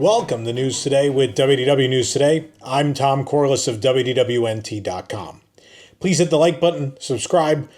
Welcome to News Today with WDW News Today. I'm Tom Corliss of WDWNT.com. Please hit the like button, subscribe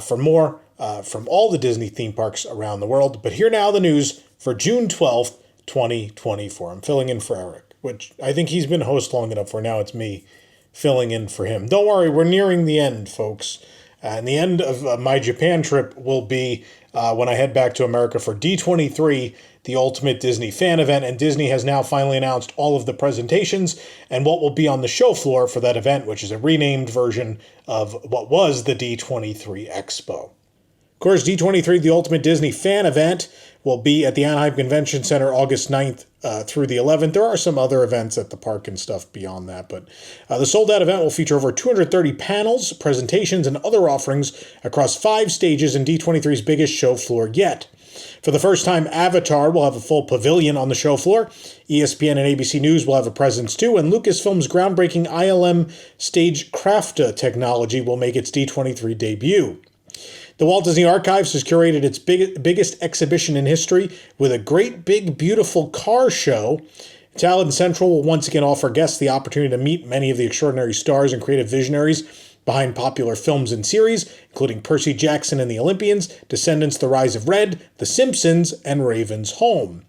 for more from all the Disney theme parks around the world. But here now the news for June 12th, 2024. I'm filling in for Eric, which I think he's been host long enough where now it's me filling in for him. Don't worry, we're nearing the end, folks. And the end of my Japan trip will be when I head back to America for D23, the Ultimate Disney fan event, and Disney has now finally announced all of the presentations and what will be on the show floor for that event, which is a renamed version of what was the D23 Expo. Of course, D23, the Ultimate Disney fan event, will be at the Anaheim Convention Center August 9th through the 11th. There are some other events at the park and stuff beyond that, but the sold-out event will feature over 230 panels, presentations, and other offerings across 5 stages in D23's biggest show floor yet. For the first time, Avatar will have a full pavilion on the show floor. ESPN and ABC News will have a presence too, and Lucasfilm's groundbreaking ILM Stagecraft technology will make its D23 debut. The Walt Disney Archives has curated its biggest exhibition in history with a great big beautiful car show. Talent Central will once again offer guests the opportunity to meet many of the extraordinary stars and creative visionaries behind popular films and series, including Percy Jackson and the Olympians, Descendants, The Rise of Red, The Simpsons, and Raven's Home.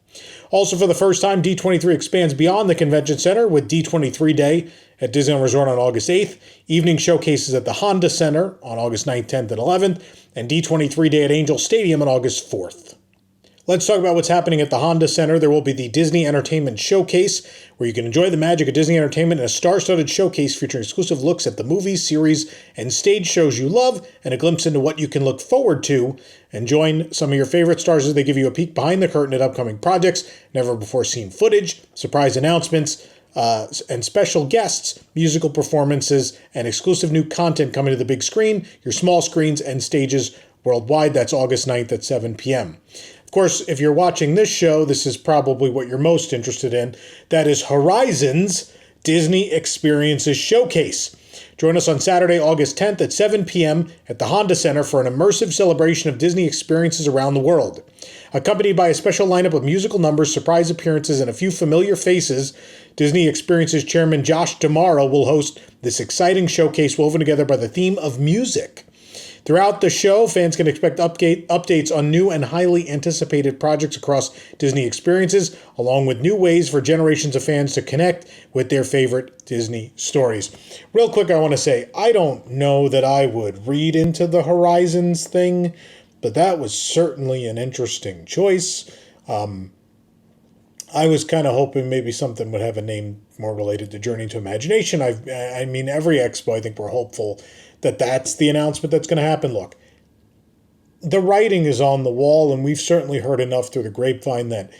Also, for the first time, D23 expands beyond the convention center with D23 Day at Disneyland Resort on August 8th, evening showcases at the Honda Center on August 9th, 10th, and 11th, and D23 Day at Angel Stadium on August 4th. Let's talk about what's happening at the Honda Center. There will be the Disney Entertainment Showcase, where you can enjoy the magic of Disney Entertainment in a star-studded showcase featuring exclusive looks at the movies, series, and stage shows you love, and a glimpse into what you can look forward to, and join some of your favorite stars as they give you a peek behind the curtain at upcoming projects, never-before-seen footage, surprise announcements, and special guests, musical performances, and exclusive new content coming to the big screen, your small screens, and stages worldwide. That's August 9th at 7 p.m. Of course, if you're watching this show, this is probably what you're most interested in. That is Horizon's Disney Experiences Showcase. Join us on Saturday, August 10th at 7 p.m. at the Honda Center for an immersive celebration of Disney experiences around the world. Accompanied by a special lineup of musical numbers, surprise appearances, and a few familiar faces, Disney Experiences Chairman Josh D'Amaro will host this exciting showcase woven together by the theme of music. Throughout the show, fans can expect updates on new and highly anticipated projects across Disney experiences, along with new ways for generations of fans to connect with their favorite Disney stories. Real quick, I want to say, I don't know that I would read into the Horizons thing, but that was certainly an interesting choice. I was kind of hoping maybe something would have a name more related to Journey to Imagination. I mean, every expo, I think we're hopeful that that's the announcement that's going to happen. Look, the writing is on the wall, and we've certainly heard enough through the grapevine that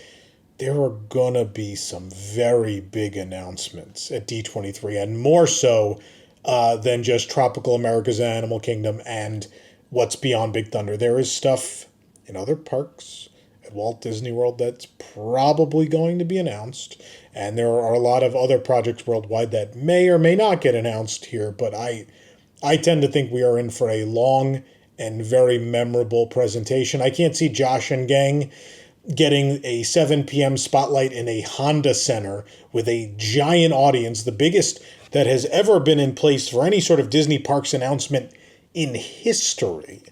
there are going to be some very big announcements at D23, and more so than just Tropical America's Animal Kingdom and what's beyond Big Thunder. There is stuff in other parks at Walt Disney World that's probably going to be announced, and there are a lot of other projects worldwide that may or may not get announced here, but I tend to think we are in for a long and very memorable presentation. I can't see Josh and gang getting a 7 p.m. spotlight in a Honda Center with a giant audience, the biggest that has ever been in place for any sort of Disney Parks announcement in history,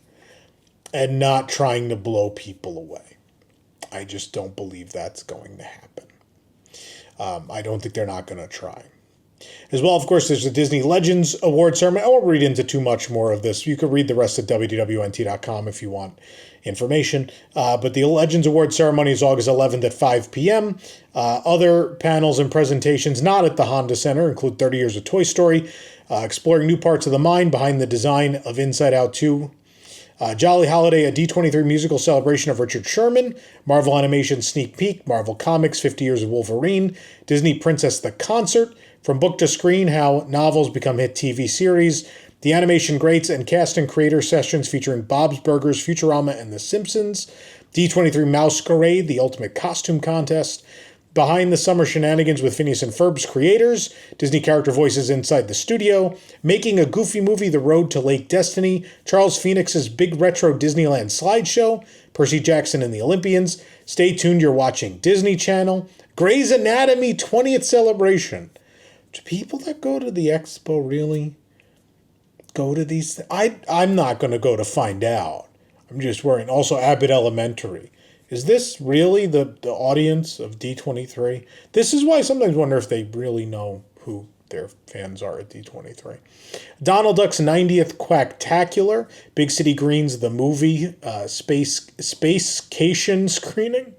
and not trying to blow people away. I just don't believe that's going to happen. I don't think they're not going to try. As well, of course, there's the Disney Legends Award Ceremony. I won't read into too much more of this. You can read the rest at WDWNT.com if you want information. But the Legends Award Ceremony is August 11th at 5 p.m. Other panels and presentations not at the Honda Center include 30 Years of Toy Story, exploring new parts of the mind behind the design of Inside Out 2, Jolly Holiday, a D23 musical celebration of Richard Sherman, Marvel Animation Sneak Peek, Marvel Comics 50 Years of Wolverine, Disney Princess the Concert, From Book to Screen, How Novels Become Hit TV Series, The Animation Greats and Cast and Creator Sessions featuring Bob's Burgers, Futurama, and The Simpsons, D23 Masquerade, the Ultimate Costume Contest, Behind the Summer Shenanigans with Phineas and Ferb's creators, Disney character voices inside the studio, Making a Goofy Movie, The Road to Lake Destiny, Charles Phoenix's Big Retro Disneyland Slideshow, Percy Jackson and the Olympians, Stay tuned, you're watching Disney Channel. Grey's Anatomy 20th celebration. Do people that go to the expo really go to these? I'm not going to go to find out. I'm just worrying. Also, Abbott Elementary. Is this really the audience of D23? This is why I sometimes wonder if they really know who their fans are at D23. Donald Duck's 90th Quacktacular. Big City Greens, the movie, Spacecation screening.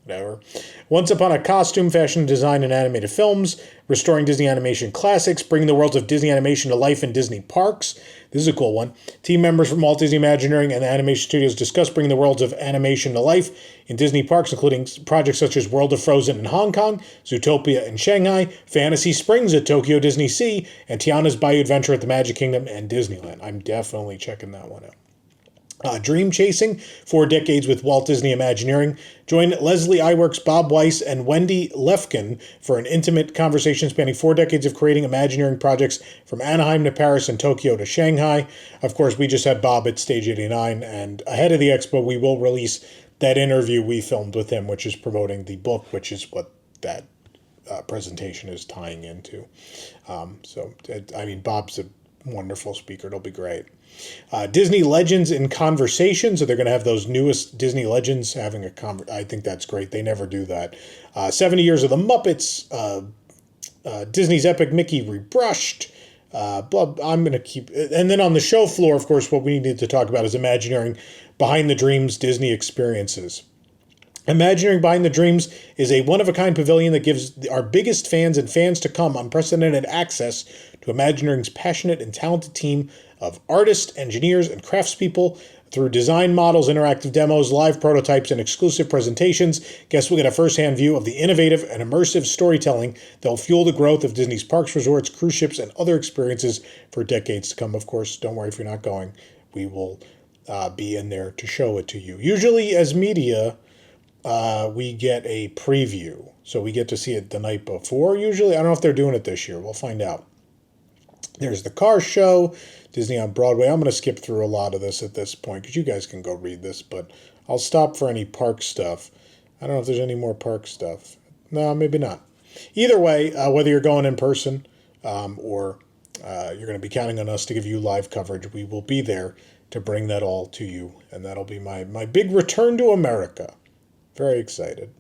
Whatever. Once Upon a Costume, fashion design, and animated films. Restoring Disney animation classics. Bringing the worlds of Disney animation to life in Disney parks. This is a cool one. Team members from Walt Disney Imagineering and the animation studios discuss bringing the worlds of animation to life in Disney parks, including projects such as World of Frozen in Hong Kong, Zootopia in Shanghai, Fantasy Springs at Tokyo Disney Sea, and Tiana's Bayou Adventure at the Magic Kingdom and Disneyland. I'm definitely checking that one out. Dream Chasing, 4 decades with Walt Disney Imagineering. Join Leslie Iwerks, Bob Weiss, and Wendy Lefkin for an intimate conversation spanning 4 decades of creating Imagineering projects from Anaheim to Paris and Tokyo to Shanghai. Of course, we just had Bob at Stage 89, and ahead of the expo, we will release that interview we filmed with him, which is promoting the book, which is what that presentation is tying into. Bob's a wonderful speaker. It'll be great. Disney Legends in Conversation. So they're going to have those newest Disney Legends having a I think that's great. They never do that. 70 Years of the Muppets. Disney's Epic Mickey Rebrushed. I'm going to keep... And then on the show floor, of course, what we need to talk about is Imagineering Behind the Dreams Disney Experiences. Imagineering Behind the Dreams is a one-of-a-kind pavilion that gives our biggest fans and fans to come unprecedented access to Imagineering's passionate and talented team of artists, engineers, and craftspeople. Through design models, interactive demos, live prototypes, and exclusive presentations, guests will get a first-hand view of the innovative and immersive storytelling that will fuel the growth of Disney's parks, resorts, cruise ships, and other experiences for decades to come. Of course, don't worry if you're not going. We will be in there to show it to you. Usually, as media, we get a preview, so we get to see it the night before. Usually, I don't know if they're doing it this year. We'll find out. There's the Car Show, Disney on Broadway. I'm going to skip through a lot of this at this point because you guys can go read this, but I'll stop for any park stuff. I don't know if there's any more park stuff. No, maybe not. Either way, whether you're going in person or you're going to be counting on us to give you live coverage, we will be there to bring that all to you, and that'll be my big return to America. Very excited.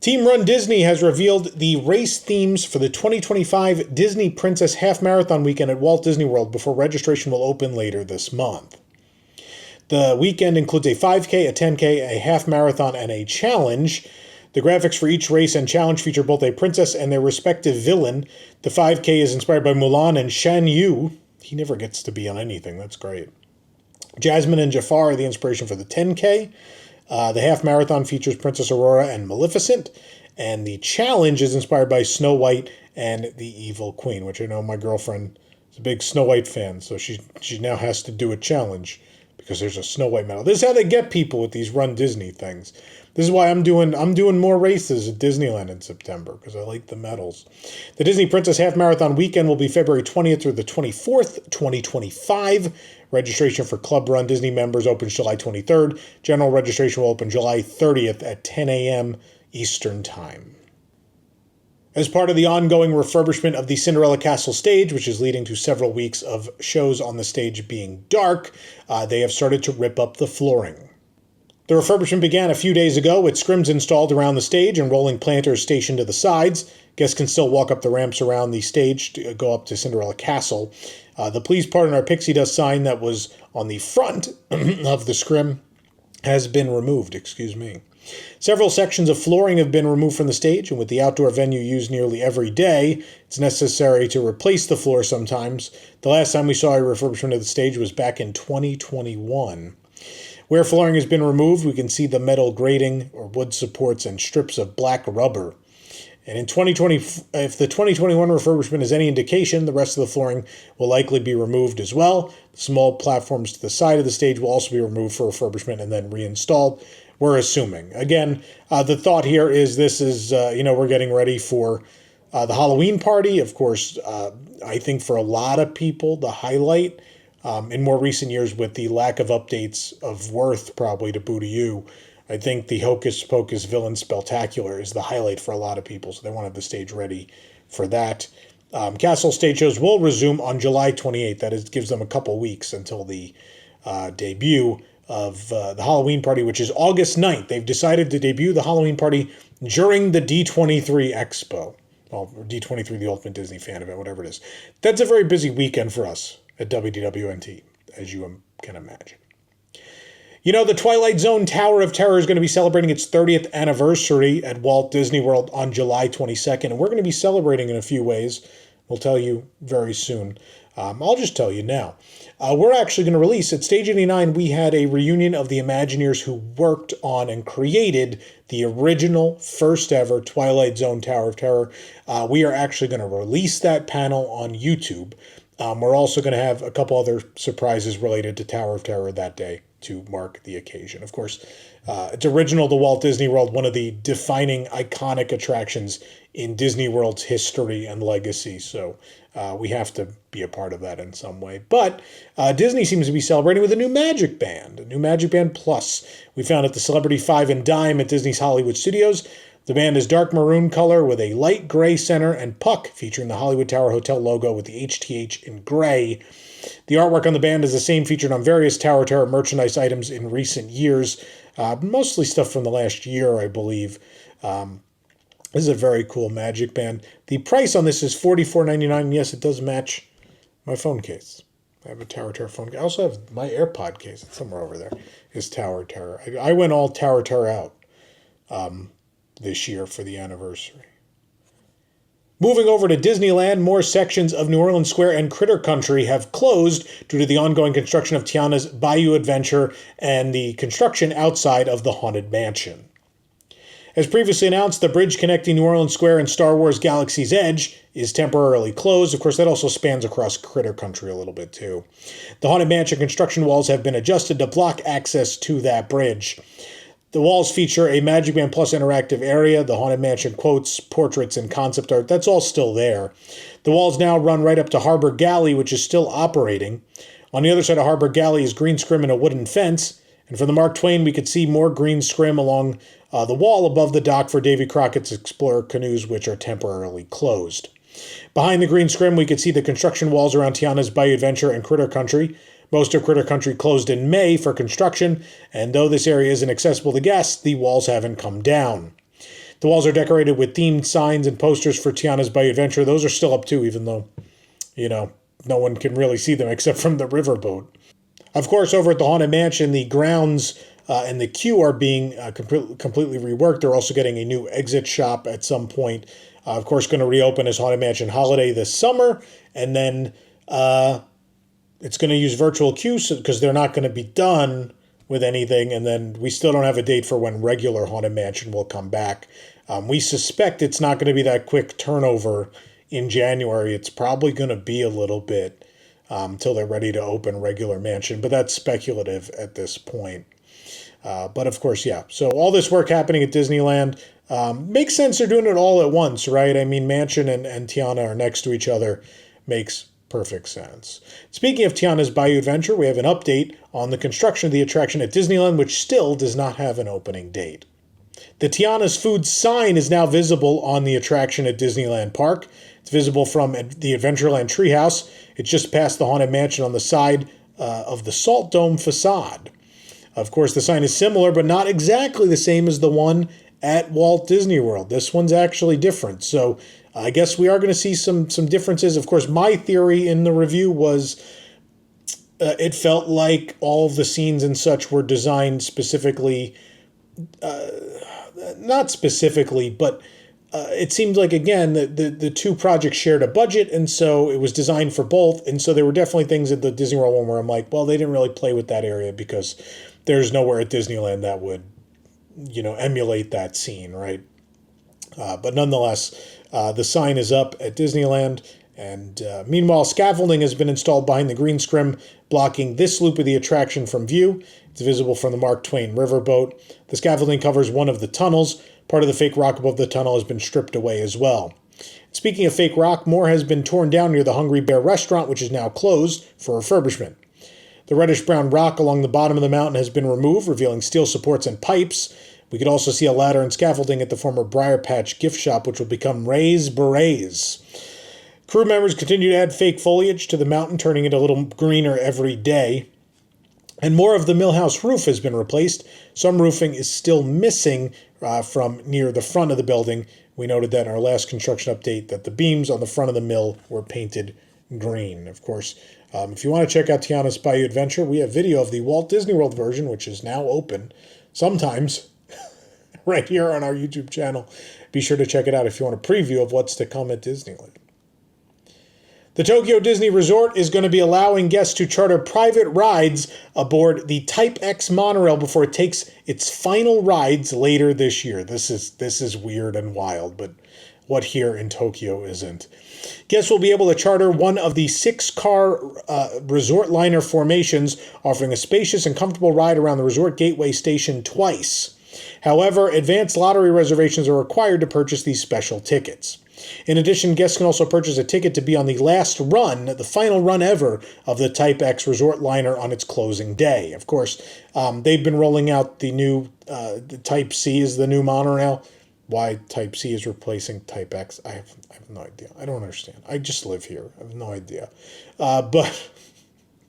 Team runDisney has revealed the race themes for the 2025 Disney Princess Half Marathon weekend at Walt Disney World before registration will open later this month. The weekend includes a 5K, a 10K, a half marathon, and a challenge. The graphics for each race and challenge feature both a princess and their respective villain. The 5K is inspired by Mulan and Shan Yu. He never gets to be on anything. That's great. Jasmine and Jafar are the inspiration for the 10K. The half marathon features Princess Aurora and Maleficent, and the challenge is inspired by Snow White and the Evil Queen, which I know my girlfriend is a big Snow White fan, so she now has to do a challenge because there's a Snow White medal. This is how they get people with these runDisney things. This is why I'm doing more races at Disneyland in September, because I like the medals. The Disney Princess Half Marathon weekend will be February 20th through the 24th, 2025. Registration for Club Run Disney members opens July 23rd. General registration will open July 30th at 10 a.m. Eastern Time. As part of the ongoing refurbishment of the Cinderella Castle stage, which is leading to several weeks of shows on the stage being dark, they have started to rip up the flooring. The refurbishment began a few days ago with scrims installed around the stage and rolling planters stationed to the sides. Guests can still walk up the ramps around the stage to go up to Cinderella Castle. The Please Pardon Our Pixie Dust sign that was on the front of the scrim has been removed. Several sections of flooring have been removed from the stage, and with the outdoor venue used nearly every day, it's necessary to replace the floor sometimes. The last time we saw a refurbishment of the stage was back in 2021. Where flooring has been removed, we can see the metal grating or wood supports and strips of black rubber. And in 2020, if the 2021 refurbishment is any indication, the rest of the flooring will likely be removed as well. The small platforms to the side of the stage will also be removed for refurbishment and then reinstalled, we're assuming. Again, the thought here is this is, we're getting ready for the Halloween party. Of course, I think for a lot of people, the highlight in more recent years with the lack of updates of worth probably to Boo to You, I think the Hocus Pocus Villain Spectacular is the highlight for a lot of people, so they want to have the stage ready for that. Castle stage shows will resume on July 28th. That is, gives them a couple weeks until the debut of the Halloween party, which is August 9th. They've decided to debut the Halloween party during the D23 Expo. Well, D23, the Ultimate Disney Fan Event, whatever it is. That's a very busy weekend for us at WDWNT, as you can imagine. You know, the Twilight Zone Tower of Terror is going to be celebrating its 30th anniversary at Walt Disney World on July 22nd, and we're going to be celebrating in a few ways. We'll tell you very soon. I'll just tell you now. We're actually going to release, at Stage 89, we had a reunion of the Imagineers who worked on and created the original first ever Twilight Zone Tower of Terror. We are actually going to release that panel on YouTube. We're also going to have a couple other surprises related to Tower of Terror that day to mark the occasion. Of course, it's original to Walt Disney World, one of the defining iconic attractions in Disney World's history and legacy. So we have to be a part of that in some way. But Disney seems to be celebrating with a new MagicBand, a new MagicBand Plus. We found at the Celebrity 5 and Dime at Disney's Hollywood Studios. The band is dark maroon color with a light gray center and puck featuring the Hollywood Tower Hotel logo with the HTH in gray. The artwork on the band is the same featured on various Tower Terror merchandise items in recent years, mostly stuff from the last year, I believe. This is a very cool MagicBand. The price on this is $44.99. Yes, it does match my phone case. I have a Tower Terror phone case. I also have my AirPod case. It's somewhere over there. Is Tower Terror. I went all Tower Terror out this year for the anniversary. Moving over to Disneyland, more sections of New Orleans Square and Critter Country have closed due to the ongoing construction of Tiana's Bayou Adventure and the construction outside of the Haunted Mansion. As previously announced, the bridge connecting New Orleans Square and Star Wars Galaxy's Edge is temporarily closed. Of course, that also spans across Critter Country a little bit, too. The Haunted Mansion construction walls have been adjusted to block access to that bridge. The walls feature a MagicBand Plus interactive area, the Haunted Mansion quotes, portraits, and concept art. That's all still there. The walls now run right up to Harbor Galley, which is still operating. On the other side of Harbor Galley is green scrim and a wooden fence. And for the Mark Twain, we could see more green scrim along the wall above the dock for Davy Crockett's Explorer canoes, which are temporarily closed. Behind the green scrim, we could see the construction walls around Tiana's Bayou Adventure and Critter Country. Most of Critter Country closed in May for construction, and though this area isn't accessible to guests, the walls haven't come down. The walls are decorated with themed signs and posters for Tiana's Bayou Adventure. Those are still up too, even though, no one can really see them except from the riverboat. Of course, over at the Haunted Mansion, the grounds and the queue are being completely reworked. They're also getting a new exit shop at some point. Of course, going to reopen as Haunted Mansion Holiday this summer, and then it's going to use virtual queues because they're not going to be done with anything, and then we still don't have a date for when regular Haunted Mansion will come back. We suspect it's not going to be that quick turnover in January. It's probably going to be a little bit until they're ready to open regular Mansion, but that's speculative at this point. But of course, yeah. So all this work happening at Disneyland makes sense. They're doing it all at once, right? I mean, Mansion and Tiana are next to each other. Makes perfect sense. Speaking of Tiana's Bayou Adventure, we have an update on the construction of the attraction at Disneyland, which still does not have an opening date. The Tiana's Food sign is now visible on the attraction at Disneyland Park. It's visible from the Adventureland Treehouse. It's just past the Haunted Mansion on the side of the Salt Dome facade. Of course, the sign is similar, but not exactly the same as the one at Walt Disney World. This one's actually different. So I guess we are going to see some differences. Of course, my theory in the review was it felt like all of the scenes and such were designed specifically, not specifically, but it seemed like, again, the two projects shared a budget, and so it was designed for both. And so there were definitely things at the Disney World one where I'm like, well, they didn't really play with that area because there's nowhere at Disneyland that would, emulate that scene, right? But nonetheless, the sign is up at Disneyland, and meanwhile, scaffolding has been installed behind the green scrim, blocking this loop of the attraction from view. It's visible from the Mark Twain riverboat. The scaffolding covers one of the tunnels. Part of the fake rock above the tunnel has been stripped away as well. Speaking of fake rock, more has been torn down near the Hungry Bear restaurant, which is now closed for refurbishment. The reddish-brown rock along the bottom of the mountain has been removed, revealing steel supports and pipes. We could also see a ladder and scaffolding at the former Briar Patch gift shop, which will become Ray's Berets. Crew members continue to add fake foliage to the mountain, turning it a little greener every day. And more of the millhouse roof has been replaced. Some roofing is still missing from near the front of the building. We noted that in our last construction update that the beams on the front of the mill were painted green. Of course, if you want to check out Tiana's Bayou Adventure, we have video of the Walt Disney World version, which is now open sometimes right here on our YouTube channel. Be sure to check it out if you want a preview of what's to come at Disneyland. The Tokyo Disney Resort is going to be allowing guests to charter private rides aboard the Type X monorail before it takes its final rides later this year. This is weird and wild, but what here in Tokyo isn't? Guests will be able to charter one of the 6-car resort liner formations, offering a spacious and comfortable ride around the resort gateway station twice. However, advanced lottery reservations are required to purchase these special tickets. In addition, guests can also purchase a ticket to be on the last run, the final run ever, of the Type X resort liner on its closing day. Of course, they've been rolling out the new the Type C is the new monorail. Why Type C is replacing Type X, I have no idea. I don't understand. I just live here. I have no idea. But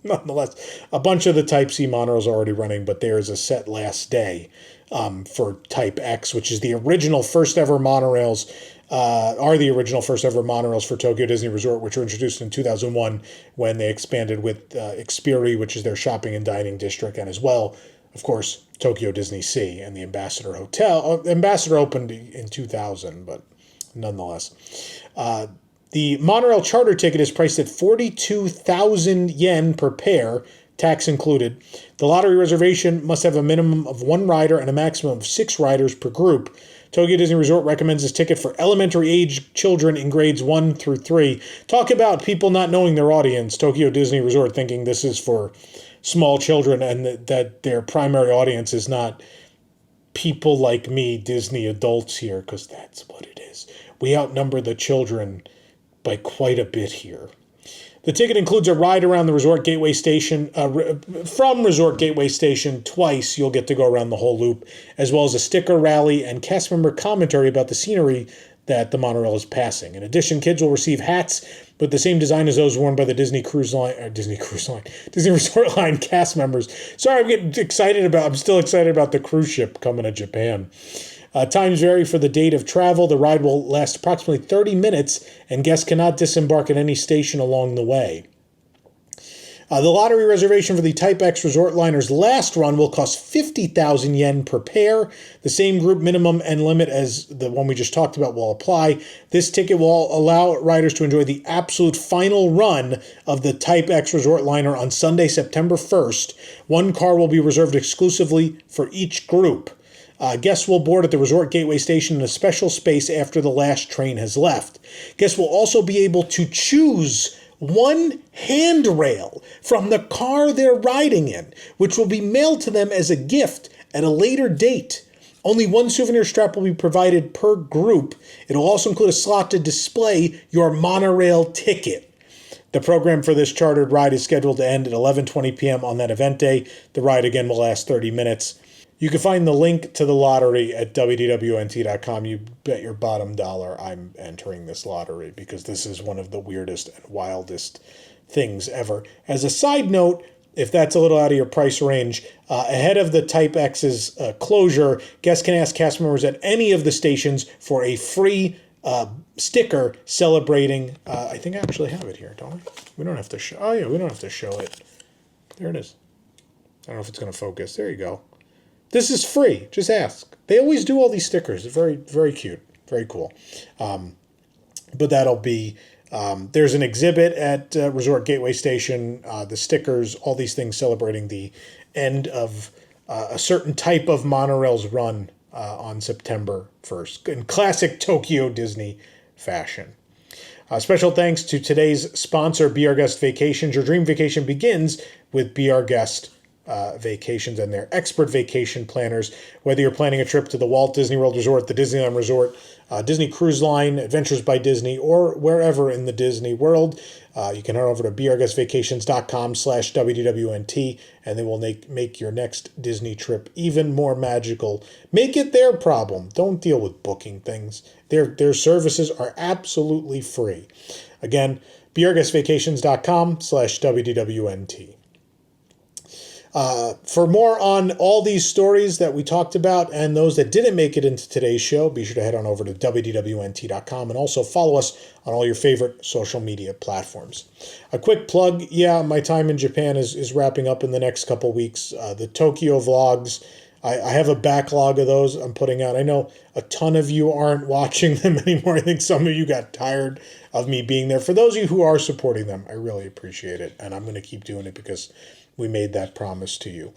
nonetheless, a bunch of the Type C monorails are already running, but there is a set last day for Type X, which is the original first ever monorails. Are the original first ever monorails for Tokyo Disney Resort, which were introduced in 2001 when they expanded with Xperi, which is their shopping and dining district, and as well, of course, Tokyo Disney Sea and the Ambassador Hotel. Ambassador opened in 2000, but nonetheless. The monorail charter ticket is priced at 42,000 yen per pair, tax included. The lottery reservation must have a minimum of 1 rider and a maximum of 6 riders per group. Tokyo Disney Resort recommends this ticket for elementary age children in grades 1 through 3. Talk about people not knowing their audience. Tokyo Disney Resort thinking this is for small children and that their primary audience is not people like me, Disney adults here, because that's what it is. We outnumber the children by quite a bit here. The ticket includes a ride around the Resort Gateway Station. From Resort Gateway Station twice, you'll get to go around the whole loop, as well as a sticker rally and cast member commentary about the scenery that the monorail is passing. In addition, kids will receive hats with the same design as those worn by the Disney Resort Line cast members. Sorry, I'm still excited about the cruise ship coming to Japan. Times vary for the date of travel. The ride will last approximately 30 minutes, and guests cannot disembark at any station along the way. The lottery reservation for the Type X Resort Liner's last run will cost 50,000 yen per pair. The same group minimum and limit as the one we just talked about will apply. This ticket will allow riders to enjoy the absolute final run of the Type X Resort Liner on Sunday, September 1st. 1 car will be reserved exclusively for each group. Guests will board at the Resort Gateway Station in a special space after the last train has left. Guests will also be able to choose 1 handrail from the car they're riding in, which will be mailed to them as a gift at a later date. Only 1 souvenir strap will be provided per group. It will also include a slot to display your monorail ticket. The program for this chartered ride is scheduled to end at 11:20 p.m. on that event day. The ride again will last 30 minutes. You can find the link to the lottery at WDWNT.com. You bet your bottom dollar I'm entering this lottery because this is one of the weirdest and wildest things ever. As a side note, if that's a little out of your price range, ahead of the Type X's closure, guests can ask cast members at any of the stations for a free sticker celebrating. I think I actually have it here, don't I? We don't have to show. Oh yeah, we don't have to show it. There it is. I don't know if it's going to focus. There you go. This is free. Just ask. They always do all these stickers. It's very, very cute. Very cool. But that'll be... there's an exhibit at Resort Gateway Station. The stickers, all these things celebrating the end of a certain type of monorail's run on September 1st. In classic Tokyo Disney fashion. Special thanks to today's sponsor, Be Our Guest Vacations. Your dream vacation begins with Be Our Guest Vacations and their expert vacation planners. Whether you're planning a trip to the Walt Disney World Resort, the Disneyland Resort, Disney Cruise Line, Adventures by Disney, or wherever in the Disney world, you can head over to brguestvacations.com/WDWNT, and they will make your next Disney trip even more magical. Make it their problem. Don't deal with booking things. Their services are absolutely free. Again, brguestvacations.com/WDWNT. For more on all these stories that we talked about and those that didn't make it into today's show, be sure to head on over to WDWNT.com and also follow us on all your favorite social media platforms. A quick plug, my time in Japan is wrapping up in the next couple weeks. The Tokyo vlogs, I have a backlog of those I'm putting out. I know a ton of you aren't watching them anymore. I think some of you got tired of me being there. For those of you who are supporting them, I really appreciate it, and I'm going to keep doing it because we made that promise to you.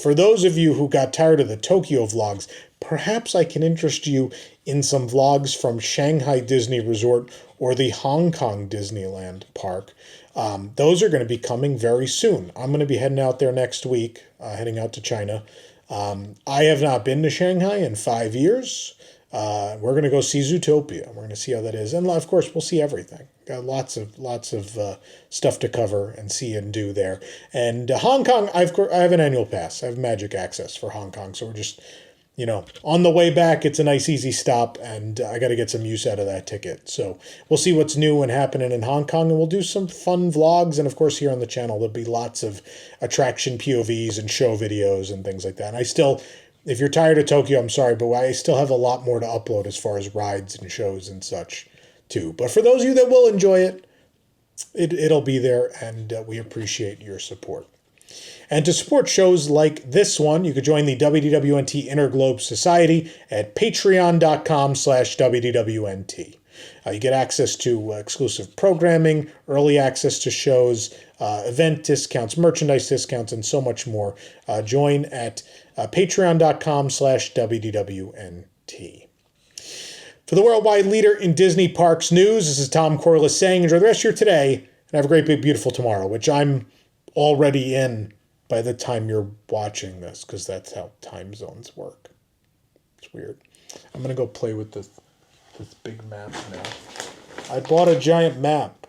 For those of you who got tired of the Tokyo vlogs, perhaps I can interest you in some vlogs from Shanghai Disney Resort or the Hong Kong Disneyland Park. Those are going to be coming very soon. I'm going to be heading out there next week, heading out to China. I have not been to Shanghai in 5 years. We're going to go see Zootopia. We're going to see how that is. And of course, we'll see everything. Got lots of stuff to cover and see and do there. And Hong Kong, I have an annual pass. I have Magic Access for Hong Kong. So we're just, on the way back, it's a nice, easy stop. And I got to get some use out of that ticket. So we'll see what's new and happening in Hong Kong. And we'll do some fun vlogs. And of course, here on the channel, there'll be lots of attraction POVs and show videos and things like that. And if you're tired of Tokyo, I'm sorry, but I still have a lot more to upload as far as rides and shows and such, too. But for those of you that will enjoy it, it'll be there, and we appreciate your support. And to support shows like this one, you could join the WDWNT Interglobe Society at patreon.com/WDWNT. You get access to exclusive programming, early access to shows, event discounts, merchandise discounts, and so much more. Join at patreon.com/WDWNT. For the worldwide leader in Disney Parks news, this is Tom Corliss saying enjoy the rest of your today and have a great, big, beautiful tomorrow, which I'm already in by the time you're watching this, because that's how time zones work. It's weird. I'm going to go play with this big map now. I bought a giant map.